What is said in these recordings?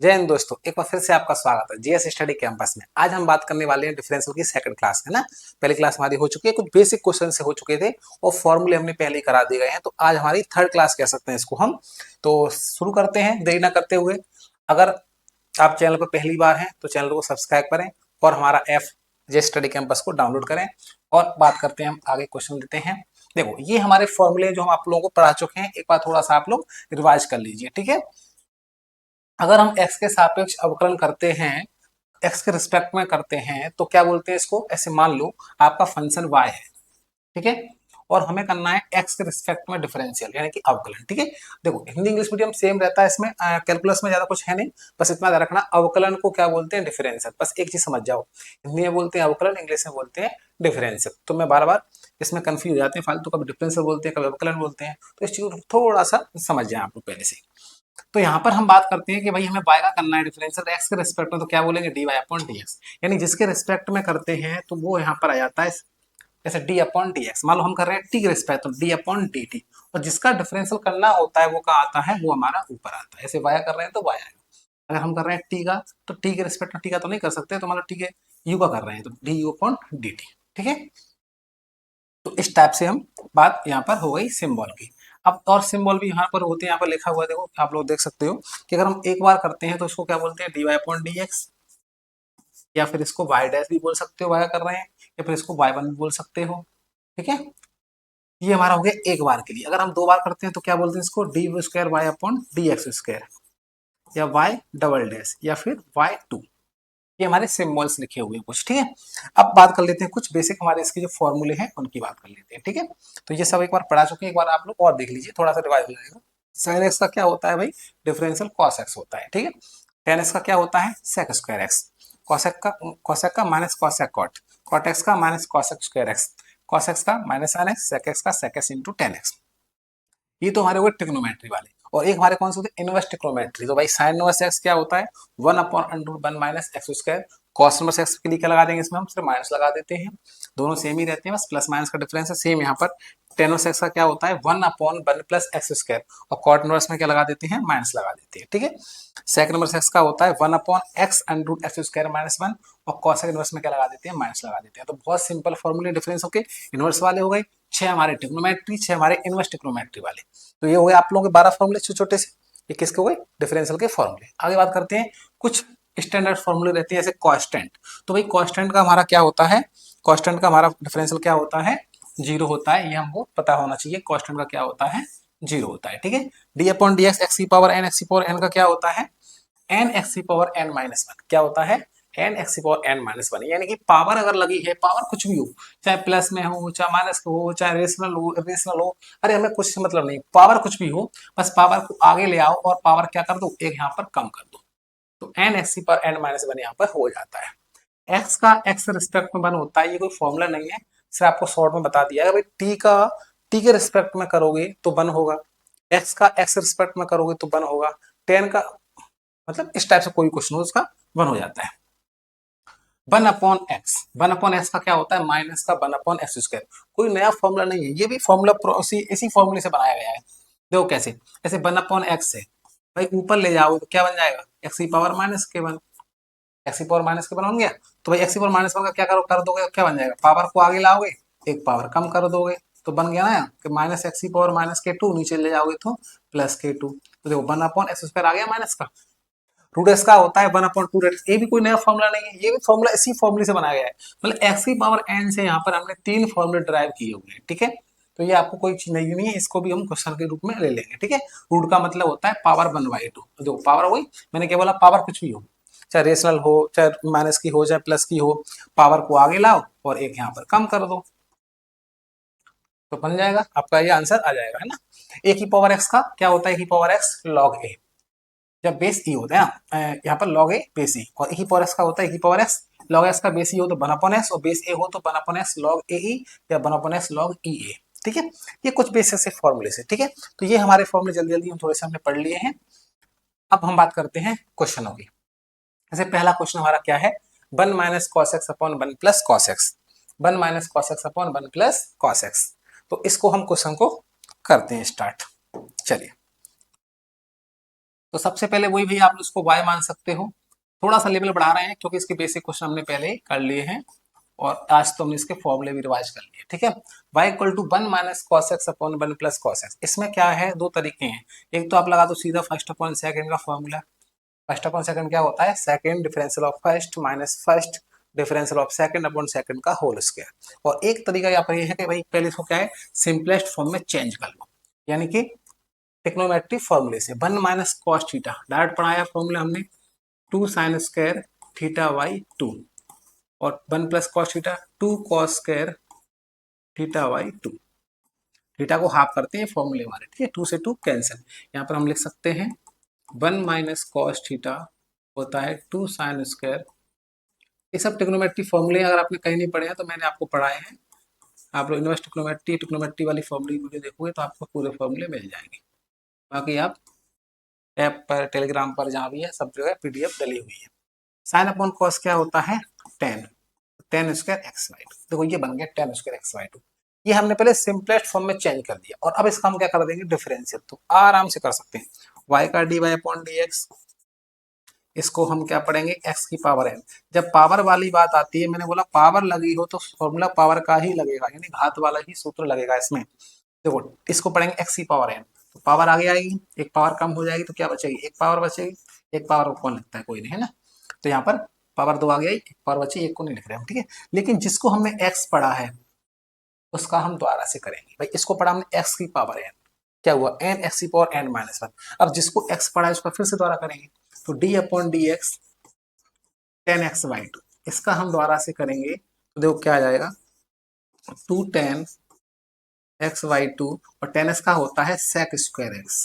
जय हिंद दोस्तों, एक बार फिर से आपका स्वागत है जीएस स्टडी कैंपस में। आज हम बात करने वाले हैं डिफरेंशियल की सेकंड क्लास, है ना। पहली क्लास हमारी हो चुकी है, कुछ बेसिक क्वेश्चन से हो चुके थे और फॉर्मूले हमने पहले ही करा दिए गए हैं। तो आज हमारी थर्ड क्लास कह सकते हैं इसको हम। तो शुरू करते हैं देरी ना करते हुए। अगर आप चैनल पर पहली बार हैं तो चैनल को सब्सक्राइब करें और हमारा ऐप जीएस स्टडी कैंपस को डाउनलोड करें। और बात करते हैं, हम आगे क्वेश्चन देते हैं। देखो, ये हमारे फॉर्मूले जो हम आप लोगों को पढ़ा चुके हैं, एक बार थोड़ा सा आप लोग रिवाइज कर लीजिए, ठीक है। अगर हम x के सापेक्ष अवकलन करते हैं, x के रिस्पेक्ट में करते हैं, तो क्या बोलते हैं इसको। ऐसे मान लो आपका फंक्शन y है, ठीक है, और हमें करना है x के रिस्पेक्ट में डिफरेंशियल यानी कि अवकलन, ठीक है। देखो, हिंदी इंग्लिश मीडियम सेम रहता है, इसमें कैलकुलस में ज्यादा कुछ है नहीं। बस इतना याद रखना, अवकलन को क्या बोलते हैं, डिफरेंशियल। बस एक चीज समझ जाओ, हिंदी में बोलते हैं अवकलन, इंग्लिश में बोलते हैं डिफरेंशियल। तो मैं बार बार इसमें कंफ्यूज हो जाते हैं फालतू, कभी डिफरेंशियल बोलते हैं, कभी अवकलन बोलते हैं। तो इस चीज को थोड़ा सा समझ जाए आप लोग पहले से। तो यहाँ पर हम बात करते हैं कि भाई हमें y का करना है डिफरेंशियल x के रिस्पेक्ट में, तो क्या बोलेंगे dy अपॉन dx। यानी जिसके रिस्पेक्ट में करते हैं तो वो यहाँ पर आ जाता है जैसे d अपॉन dx। मान लो हम कर रहे हैं t के रिस्पेक्ट, तो d अपॉन dt। और जिसका डिफरेंशियल करना होता है वो कहाँ आता है, वो हमारा ऊपर आता है। ऐसे y कर रहे हैं तो y आएगा। अगर हम कर रहे हैं t का, तो t के रिस्पेक्ट में t का तो नहीं कर सकते, तो मान लो t के u का कर रहे हैं तो du अपॉन dt, ठीक है। तो इस टाइप से हम बात यहाँ पर हो गई सिंबल की। अब और सिंबल भी यहाँ पर होते हैं, यहाँ पर लिखा हुआ है, देखो आप लोग देख सकते हो कि अगर हम एक बार करते हैं तो इसको क्या बोलते हैं, dy अपॉन dx। या फिर इसको y डैश भी बोल सकते हो, y कर रहे हैं, या फिर इसको y1 भी बोल सकते हो, ठीक है। ये हमारा हो गया एक बार के लिए। अगर हम दो बार करते हैं तो क्या बोलते हैं इसको, d square y upon d x square, या y डबल डैश, या फिर y2। ये हमारे सिम्बॉल्स लिखे हुए हैं कुछ, ठीक है। अब बात कर लेते हैं कुछ बेसिक हमारे इसके जो फॉर्मूले हैं उनकी बात कर लेते हैं, ठीक है। तो ये सब एक बार पढ़ा चुके हैं, एक बार आप लोग और देख लीजिए, थोड़ा सा रिवाइज हो जाएगा। साइन एक्स का क्या होता है भाई, डिफरेंशियल कॉस एक्स होता है, ठीक है। टेन एक्स का क्या होता है, सेक स्क्वायर एक्स। कॉसेक का minus cosec cot. Cot x का minus cosec square x. Cos x का minus sine x. Sec x का sec x into tan x. ये तो हमारे हुए ट्रिग्नोमेट्री वाले। और एक हमारे कौन से होते हैं, इनवर्स ट्रिग्नोमेट्री। तो भाई साइन इनवर्स एक्स क्या होता है, one upon under root one minus x square. Cos inverse x के लिए क्या लगा देंगे, इसमें हम सिर्फ माइनस लगा देते हैं। दोनों सेम ही रहते हैं, बस प्लस माइनस का डिफरेंस है। सेम यहाँ पर टेन इनवर्स एक्स का क्या होता है, one upon one plus x square. और कॉट इनवर्स में क्या लगा देते हैं, माइनस लगा देते हैं, ठीक है। सेकंड इनवर्स एक्स का होता है one upon x under root x square minus one. और कॉस इनवर्स में क्या लगा देते हैं, माइनस लगा देते हैं। तो बहुत सिंपल फॉर्मूले डिफरेंस होके इनवर्स वाले हो गए। छह हमारे ट्रिग्नोमेट्री, छह हमारे इनवर्स ट्रिग्नोमेट्री वाले। तो ये हो गए आप लोगों के 12 फॉर्मूले छोटे छोटे से। ये किसके हो गए, डिफरेंशियल के फॉर्मूले। आगे बात करते हैं, कुछ स्टैंडर्ड फॉर्मूले रहते हैं जैसे कांस्टेंट। तो भाई कांस्टेंट का हमारा क्या होता है, कांस्टेंट का हमारा डिफरेंशियल क्या होता है, जीरो होता है। ये हमको पता होना चाहिए, कांस्टेंट का क्या होता है, जीरो होता है, ठीक है। D upon d x, x की पावर एन, एक्स की पावर एन का क्या होता है, एन एक्स की पावर एन माइनस वन। क्या होता है, एन एक्स की पावर एन माइनस वन। यानी कि पावर अगर लगी है, पावर कुछ भी हो, चाहे प्लस में हो, चाहे माइनस हो, चाहे रेशनल हो, अरे हमें कुछ मतलब नहीं, पावर कुछ भी हो, बस पावर को आगे ले आओ और पावर क्या कर दो, एक यहाँ पर कम कर दो। तो एन एक्स की पावर एन माइनस वन यहाँ पर हो जाता है। एक्स का एक्स रिस्पेक्ट में वन होता है, ये कोई फॉर्मूला नहीं है, सिर्फ आपको शॉर्ट में बता दिया है। भाई टी का टी के रिस्पेक्ट में करोगे तो वन होगा, एक्स का एक्स रिस्पेक्ट में करोगे तो वन होगा, टेन का मतलब इस टाइप से कोई क्वेश्चन हो उसका वन हो जाता है। One upon x, one upon x का क्या होता है, माइनस का वन अपॉन एक्स स्क्वायर। कोई नया फॉर्मूला नहीं है, ये भी फॉर्मूला इसी फॉर्मूले से बनाया गया है। देखो कैसे, ऐसे वन अपॉन एक्स है, भाई ऊपर ले जाओ तो क्या बन जाएगा, एक्स की पावर माइनस के वन। एक्स की पावर माइनस के वन बन गया। तो भाई एक्स की पावर माइनस वन का क्या करो, कर दोगे, क्या बन जाएगा, पावर को आगे लाओगे, एक पावर कम कर दोगे, तो बन गया ना कि माइनस एक्स की पावर माइनस के टू, नीचे ले जाओगे तो प्लस के टू। तो देखो वन अपॉन एक्स स्क्वायर आ गया माइनस का। रूट एक्स का होता है वन अपॉन टू एक्स। ये भी कोई नया फॉर्मूला नहीं है, ये भी फॉर्मूला इसी फॉर्मूले से बनाया गया है। मतलब एक्स की पावर एन से यहाँ पर हमने तीन फॉर्मूले ड्राइव किए हुए हैं, ठीक है। तो ये आपको कोई चीज नहीं है, इसको भी हम क्वेश्चन के रूप में ले लेंगे, ठीक है। रूट का मतलब होता है पावर वन बाई टू। देखो पावर हुई, मैंने क्या बोला, पावर कुछ भी हो, चाहे रेशनल हो, चाहे माइनस की हो, चाहे प्लस की हो, पावर को आगे लाओ और एक यहाँ पर कम कर दो, तो बन जाएगा आपका ये आंसर आ जाएगा, है ना। ए की पावर एक्स का क्या होता है, ए की पावर एक्स लॉग ए, जब बेस ई होता है ना, यहाँ पर लॉग ए बेस ई। और ई की पावर एक्स का होता है, ई की पावर एक्स लॉग एक्स का बेस ई हो तो वन अपॉन एक्स, और बेस ए हो तो वन अपॉन एक्स लॉग ए ई, या वन अपॉन एक्स लॉग ई ए, ठीक है। ये कुछ बेसिक से फॉर्मूले से, ठीक है। तो ये हमारे फॉर्मूले जल्दी जल्दी हम थोड़े से हमने पढ़ लिए हैं। अब हम बात करते हैं क्वेश्चनों की। जैसे पहला क्वेश्चन हमारा क्या है, one minus cos x upon one plus cos x. One minus cos x upon one plus cos x. तो इसको हम क्वेश्चन को करते हैं स्टार्ट, चलिए। तो सबसे पहले वही भैया आप उसको y मान सकते हो। थोड़ा सा लेवल बढ़ा रहे हैं क्योंकि इसके बेसिक क्वेश्चन हमने पहले ही कर लिए हैं और आज तो हमने इसके फॉर्मूले भी रिवाइज कर लिए। ठीक है, y equal to 1 minus cos x upon 1 plus cos x. इसमें क्या है, दो तरीके हैं। एक तो आप लगा दो सीधा फर्स्ट अपॉन सेकंड का फॉर्मूला। फर्स्ट अपॉन सेकंड क्या होता है, second differential of first minus first differential of second upon second का होल स्क्वायर। और एक तरीका यहाँ पर ये है कि भाई पहले इसको क्या है, सिंपलेस्ट फॉर्म में चेंज कर लो, यानी कि टेक्नोमेट्री फॉर्मूले से 1 माइनस कॉस थीटा डायरेक्ट पढ़ाया फॉर्मूला हमने, 2 साइन स्क्वायर थीटा बाई 2 और 1 plus cos theta 2 cos square theta by 2। Theta को हाफ करते हैं फॉर्मूले हमारे, ठीक है, 2 से 2 कैंसिल। यहाँ पर हम लिख सकते हैं 1 माइनस कॉस थीटा होता है 2 साइन स्क्वायर। ये सब ट्रिग्नोमेट्री फॉर्मूले अगर आपने कहीं नहीं पढ़े हैं तो मैंने आपको पढ़ाए हैं। आप लोग इन्वर्स ट्रिग्नोमेट्री वाली फॉर्मूले वीडियो देखोगे तो आपको पूरे फॉर्मूले मिल जाएंगे। बाकी आप ऐप पर, टेलीग्राम पर, जहाँ भी है सब जगह पीडीएफ डली हुई है। साइन अपॉन कॉस क्या होता है, 10 स्क्वायर एक्स वाई टू। देखो ये बन गया 10 स्क्वायर एक्स वाई टू। ये हमने पहले सिंपलेस्ट फॉर्म में चेंज कर दिया और अब इसका हम क्या कर देंगे, डिफरेंशियल। तो आराम से कर सकते हैं, y का dy अपॉन dx, इसको हम क्या पढ़ेंगे, x की पावर n। जब पावर वाली बात आती है, मैंने बोला पावर लगी हो तो फॉर्मूला पावर का ही लगेगा, यानी घात वाला ही सूत्र लगेगा इसमें। देखो इसको पढ़ेंगे x की पावर n, तो पावर आगे आएगी, एक पावर कम हो जाएगी तो क्या बचेगी, एक पावर बचेगी। एक पावर को कौन लिखता है, कोई नहीं है ना। तो यहाँ पर पावर 2 आ गई, एक पावर बची, एक को नहीं लिख रहे हम, ठीक है। लेकिन जिसको हमने x पढ़ा है उसका हम दोबारा से करेंगे। भाई इसको पढ़ा हमने x की पावर n, क्या हुआ, n x की पावर n माइनस 1। अब जिसको x पढ़ा है उसका फिर से दोबारा करेंगे, तो d upon d x 10x by 2, इसका हम दोबारा से करेंगे तो देखो क्या आ जाएगा, 2 10 x बाई 2 और 10x का होता है sec स्क्वायर x।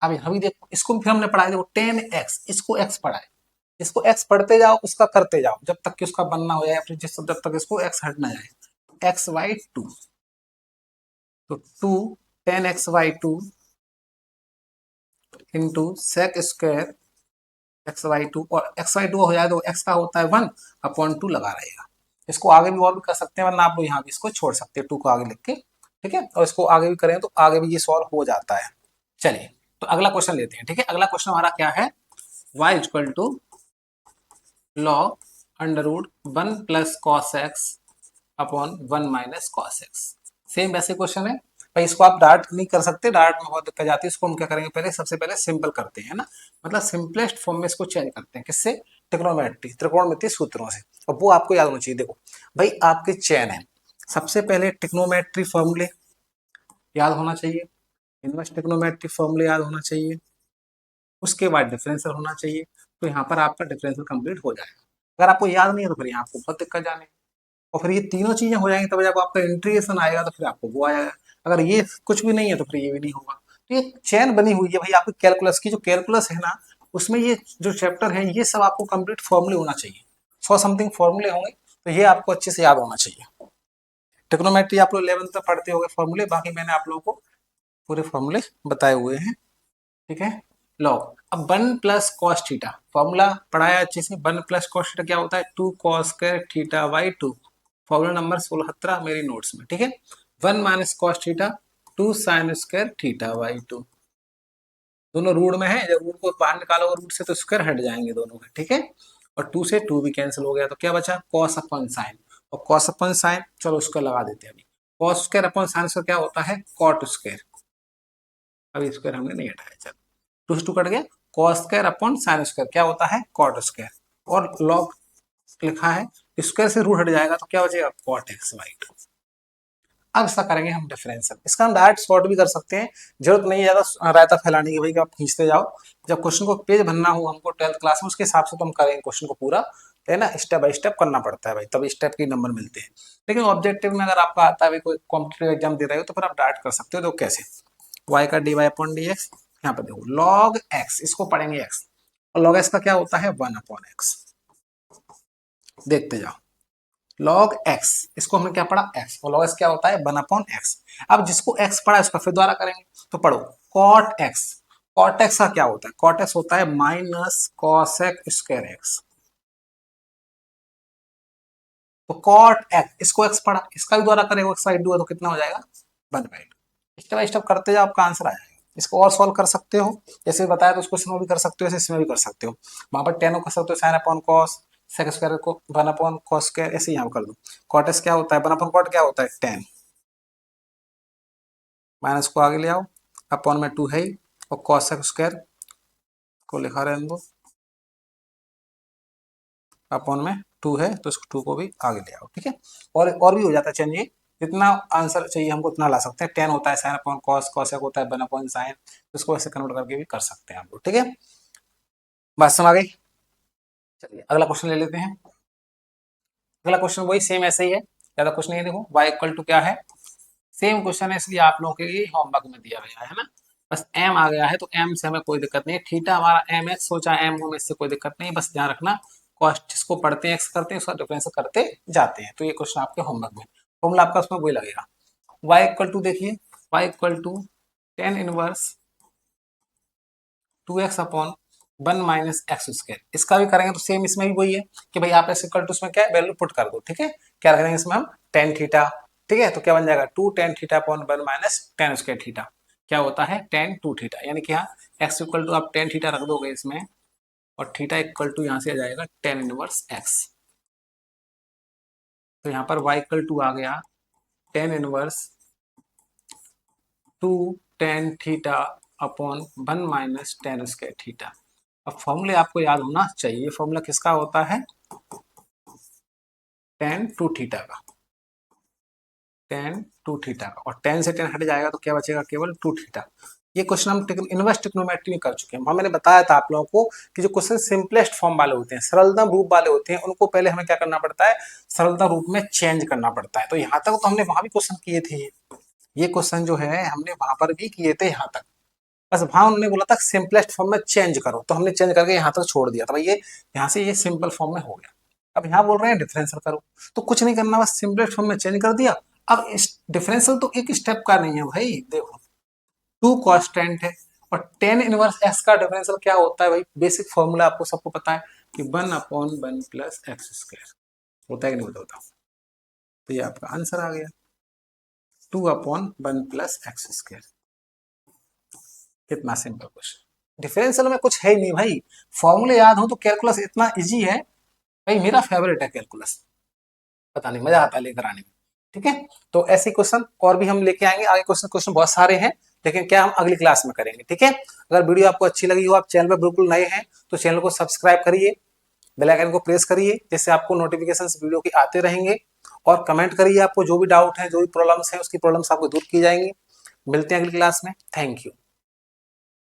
अभी देखो इसको फिर हमने पढ़ा है, देखो 10x, इसको x पढ़ा है, इसको x पढ़ते जाओ उसका करते जाओ जब तक कि उसका बनना हो जाए, फिर जब तक इसको x हट ना जाए, x बाई 2। तो 2 10x by 2 into sec square x by 2, और एक्स बाई 2 हो जाए तो एक्स का होता है 1 अपॉन 2 लगा रहेगा। इसको आगे भी और भी कर सकते हैं, वरना आप लोग यहाँ भी इसको छोड़ सकते हैं 2 को आगे लिख के, ठीक है। और इसको आगे भी करें तो आगे भी ये सॉल्व हो जाता है। चलिए तो अगला क्वेश्चन लेते हैं, ठीक है। अगला क्वेश्चन हमारा क्या है, y equal to log under root 1 plus cos x upon 1 minus cos x. Same वैसे क्वेश्चन है भाई, इसको आप डायरेक्ट नहीं कर सकते, डायरेक्ट में बहुत दिक्कत जाती है। इसको हम क्या करेंगे, पहले सबसे पहले सिंपल करते हैं ना, मतलब सिंपलेस्ट फॉर्म में इसको चेंज करते हैं, किससे, त्रिकोणमितीय सूत्रों से। और वो आपको याद होना चाहिए। देखो भाई आपके चेन है, सबसे पहले ट्रिग्नोमेट्री फॉर्मूले याद होना चाहिए, इनवर्स ट्रिग्नोमेट्री फॉर्मूले याद होना चाहिए, उसके बाद डिफरेंशियल होना चाहिए। तो यहाँ पर आपका डिफरेंशियल कंप्लीट हो जाएगा। अगर आपको याद नहीं है तो फिर यहाँ आपको बहुत दिक्कत जाने, और फिर ये तीनों चीजें हो जाएंगी तब जब आपका इंटीग्रेशन आएगा तो फिर आपको वो आएगा। अगर ये कुछ भी नहीं है तो फिर ये भी नहीं होगा। तो ये चेन बनी हुई है भाई आपकी कैलकुलस की, जो कैलकुलस है ना उसमें ये जो चैप्टर है ये सब आपको कंप्लीट फॉर्मूले होना चाहिए, 100 समथिंग फॉर्मूले होंगे, तो ये आपको अच्छे से याद होना चाहिए। ट्रिग्नोमेट्री आप लोग 11th तक पढ़ते होंगे फॉर्मूले, बाकी मैंने आप लोगों को पूरे फॉर्मूले बताए हुए हैं, ठीक है। लॉग अब 1 प्लस कॉस थीटा फॉर्मूला पढ़ाया अच्छे से। 1 प्लस कॉस थीटा क्या होता है, 2 cos square theta by 2, formula number 16 मेरी नोट्स में, ठीक है। 1 minus cos theta 2 sine square theta by 2, दोनों रूट में है, जब रूट को बाहर निकालोगे रूट से तो स्क्वायर हट जाएंगे दोनों के, ठीक है। और 2 से 2 भी कैंसिल हो गया तो क्या बचा, कॉस अपन साइन, और कॉस अपन साइन चलो उसको लगा देते हैं अभी। Cos square upon sine square क्या होता है, कॉट स्क्वायर। अभी स्क्वायर हमने नहीं हटाया, चलो 2 से 2 कट गया। Cos square upon sine square क्या होता है, कॉट स्क्वायर। और लॉग लिखा है, स्क्वायर से रूट हट जाएगा तो क्या बचेगा, कॉट एक्स बाई 2। अब इसका करेंगे हम डिफरेंशियल। इसका हम डायरेक्ट सॉल्व भी कर सकते हैं, जरूरत नहीं है ज्यादा रायता फैलाने की भाई कि आप खींचते जाओ। जब क्वेश्चन को पेज भरना हो हमको 12th क्लास में, उसके हिसाब से तो हम करेंगे क्वेश्चन को पूरा, है ना, स्टेप बाय स्टेप करना पड़ता है भाई, तभी स्टेप के नंबर मिलते हैं। लेकिन ऑब्जेक्टिव में अगर आपका आता है कोई कॉम्पिटेटिव एग्जाम दे रहे हो तो फिर आप डायरेक्ट कर सकते हो। तो कैसे, y का dy अपॉन dx, यहाँ पर देखो log x, इसको पढ़ेंगे x, और log x का क्या होता है 1 अपॉन x। देखते जाओ, log x, इसको हमने क्या पढ़ा x, और log x क्या होता है 1 अपॉन x। अब जिसको x पढ़ा है उसका फिर द्वारा करेंगे, तो पढ़ो cot x। cot x का क्या होता है, cot x होता है माइनस cosec स्क्वायर x। तो cot x, इसको x पढ़ा, इसका भी द्वारा करेंगे x बाई 2 है तो कितना हो जाएगा 1 बाई 2। स्टेप बाई स्टेप करते जाओ, आपका आंसर आ जाएगा। इसको और सॉल्व कर सकते हो, जैसे बताया तो उस क्वेश्चन में भी कर सकते हो, ऐसे इसमें भी कर सकते हो। वहां पर टेन को कर सकते हो sine upon cos, sec square को वन अपॉन कॉस स्क्वायर, ऐसे यहाँ कर दो। कॉट क्या होता है, वन अपॉन कॉट क्या होता है, टेन, माइनस को आगे ले आओ, अपॉन में टू है ही, और कॉस स्क्वायर को लिखा रहने दो, अपॉन में टू है तो इसको टू को भी आगे ले आओ, ठीक है। और भी हो जाता है चेंज, ये जितना आंसर चाहिए हमको उतना ला सकते हैं। टेन होता है साइन अपॉन कॉस, कॉस होता है वन अपॉन साइन, इसको ऐसे कन्वर्ट करके भी कर सकते हैं हम लोग, ठीक है। बात समझ आ गई। चलिए अगला क्वेश्चन ले लेते हैं। अगला क्वेश्चन वही सेम ऐसे ही है, ज्यादा कुछ नहीं है। देखो y इक्वल टू क्या है, सेम क्वेश्चन है इसलिए आप लोगों के लिए होमवर्क में दिया गया है ना। बस m आ गया है तो m से हमें कोई दिक्कत नहीं है, थीटा हमारा m है, सोचा m हो, इससे कोई दिक्कत नहीं है। बस ध्यान रखना कॉस्ट जिसको पढ़ते हैं x करते हैं उसका डिफरेंस करते जाते हैं। तो ये क्वेश्चन आपके होमवर्क में, फॉर्मूला आपका उसमें वही लगेगा। y इक्वल टू देखिए, y equal to tan inverse 2x upon one minus x square, इसका भी करेंगे तो सेम इसमें भी वही है कि भाई आप इक्वल टू उसमें क्या वैल्यू पुट कर दो, ठीक है। क्या करेंगे इसमें हम टेन थीटा, ठीक है, तो क्या बन जाएगा two tan theta upon one minus tan square theta, क्या होता है टेन टू थीटा, यानी कि यहाँ एक्स इक्वल टू आप टेन थीटा रख दोगे इसमें, और थीटा इक्वल टू यहाँ से आ जाएगा टेन इनवर्स एक्स। तो यहाँ पर y इक्वल टू आ गया tan inverse two tan theta upon one minus tan square theta. अब फॉर्मूले आपको याद होना चाहिए, फॉर्मूला किसका होता है, टेन टू थीटा का, टेन टू थीटा का, और टेन से टेन हट जाएगा तो क्या बचेगा, केवल टू थीटा। ये क्वेश्चन हम इनवर्स ट्रिग्नोमेट्री में कर चुके हैं। वहां मैंने बताया था आप लोगों को कि जो क्वेश्चन सिंपलेस्ट फॉर्म वाले होते हैं, सरलतम रूप वाले होते हैं, उनको पहले हमें क्या करना पड़ता है, सरलतम रूप में चेंज करना पड़ता है। तो यहाँ तक तो हमने वहां भी क्वेश्चन किए थे, ये क्वेश्चन जो है हमने वहां पर भी किए थे यहाँ तक। बस वहां उन्होंने बोला था सिंपलेस्ट फॉर्म में चेंज करो, तो हमने चेंज करके यहाँ तक छोड़ दिया था भाई, ये यहाँ से ये सिंपल फॉर्म में हो गया। अब यहाँ बोल रहे हैं डिफरेंशियल करो, तो कुछ नहीं करना, बस सिंपलेस्ट फॉर्म में चेंज कर दिया। अब डिफरेंशियल तो एक स्टेप का नहीं है भाई, देखो टू कांस्टेंट है, और टेन इनवर्स एक्स का डिफरेंशियल क्या होता है भाई, बेसिक फॉर्मूला आपको सबको पता है कि one upon one plus x square होता है कि नहीं होता। तो ये आपका आंसर आ गया, two upon one plus x square. कितना सिंपल क्वेश्चन, डिफरेंशियल में कुछ है ही नहीं भाई, फॉर्मूले याद हो तो कैलकुलस इतना इजी है भाई, मेरा फेवरेट है कैलकुलस, पता नहीं मजा आता है लेकर आने में, ठीक है। तो ऐसे क्वेश्चन और भी हम लेके आएंगे आगे, क्वेश्चन क्वेश्चन बहुत सारे हैं, लेकिन क्या हम अगली क्लास में करेंगे, ठीक है। अगर वीडियो आपको अच्छी लगी हो, आप चैनल पर बिल्कुल नए हैं तो चैनल को सब्सक्राइब करिए, बेल आइकन को प्रेस करिए, जिससे आपको नोटिफिकेशन वीडियो की आते रहेंगे। और कमेंट करिए, आपको जो भी डाउट है, जो भी प्रॉब्लम्स है, उसकी प्रॉब्लम्स आपको दूर की जाएंगी। मिलते हैं अगली क्लास में, थैंक यू।